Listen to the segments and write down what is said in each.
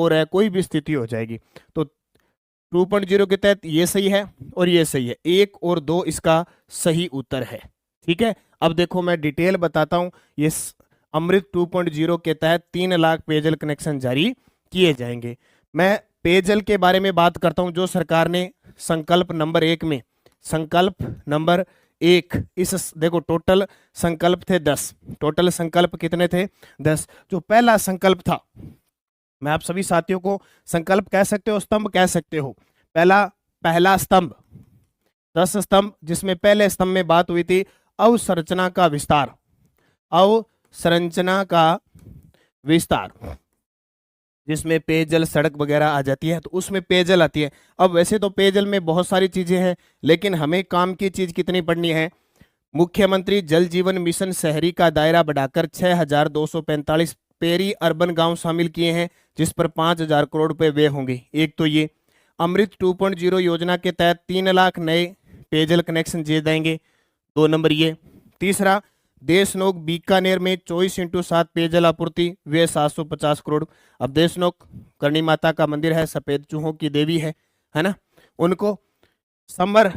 हो रहा है, कोई भी स्थिति हो जाएगी। तो 2.0 के तहत ये सही है और ये सही है, 1 और 2 इसका सही उत्तर है। ठीक है, अब देखो मैं डिटेल बताता हूं। ये अमृत 2.0 के तहत 3 लाख पेयजल कनेक्शन जारी किए जाएंगे। मैं पेयजल के बारे में बात करता हूं, जो सरकार ने संकल्प नंबर 1 में, संकल्प नंबर 1, इस देखो टोटल संकल्प थे 10, टोटल संकल्प कितने थे 10। जो पहला संकल्प था, मैं आप सभी साथियों को संकल्प कह सकते हो, स्तंभ कह सकते हो, पहला स्तंभ 10 स्तंभ, जिसमें पहले स्तंभ में बात हुई थी अवसंरचना का विस्तार, अवसंरचना का विस्तार, जिसमें पेयजल सड़क वगैरह आ जाती है, तो उसमें पेयजल आती है। अब वैसे तो पेयजल में बहुत सारी चीजें हैं, लेकिन हमें काम की चीज कितनी पढ़नी है, मुख्यमंत्री जल जीवन मिशन शहरी का दायरा बढ़ाकर 6,245 पेरी अर्बन गांव शामिल किए हैं, जिस पर 5,000 करोड़ रुपए व्यय होंगे। एक तो ये अमृत 2.0 योजना के तहत 3 लाख नए पेयजल कनेक्शन दिए जाएंगे, 2 नंबर ये। तीसरा, देशनोक बीकानेर में 24/7 पेयजल आपूर्ति, व्यय 750 करोड़। अब देशनोक करणी माता का मंदिर है, सफेद चूहों की देवी है ना, उनको समर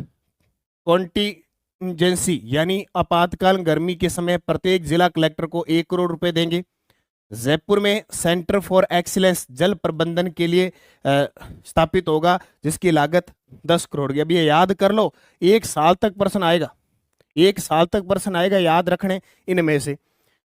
कॉन्टीजेंसी यानी आपातकाल गर्मी के समय प्रत्येक जिला कलेक्टर को 1 करोड़ रुपए देंगे। जयपुर में सेंटर फॉर एक्सीलेंस जल प्रबंधन के लिए स्थापित होगा, जिसकी लागत 10 करोड़ की। अब ये याद कर लो, 1 साल तक प्रश्न आएगा, 1 साल तक प्रश्न आएगा, याद रखने इनमें से।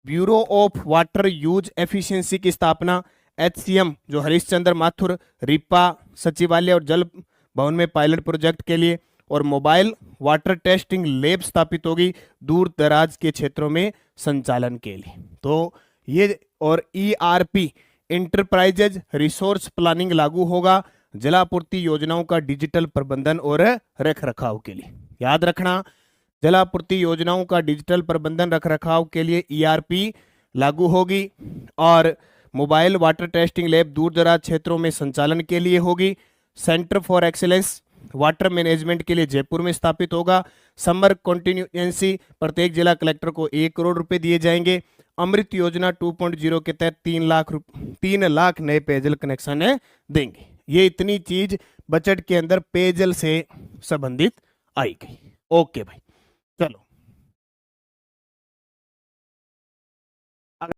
Bureau of water use efficiency की स्थापना, HCM जो हरिश्चंद्र माथुर रिपा सचिवालय और जल भवन में पायलट प्रोजेक्ट के लिए, और मोबाइल वाटर टेस्टिंग लैब स्थापित होगी दूर दराज के क्षेत्रों में संचालन के लिए। तो ये और ERP इंटरप्राइजेज रिसोर्स प्लानिंग लागू होगा जलापूर्ति योजनाओं का डिजिटल प्रबंधन और रख रखाव के लिए। याद रखना, जलापूर्ति योजनाओं का डिजिटल प्रबंधन रख रखाव के लिए ERP लागू होगी, और मोबाइल वाटर टेस्टिंग लैब दूर दराज क्षेत्रों में संचालन के लिए होगी। Centre for excellence water management के लिए जयपुर में स्थापित होगा। समर कॉन्टिन्यूएंसी प्रत्येक जिला कलेक्टर को 1 करोड़ रुपए दिए जाएंगे। अमृत योजना 2.0 के तहत 3 लाख नए पेयजल कनेक्शन देंगे। ये इतनी चीज बजट के अंदर पेयजल से संबंधित आई गई। ओके भाई, चलो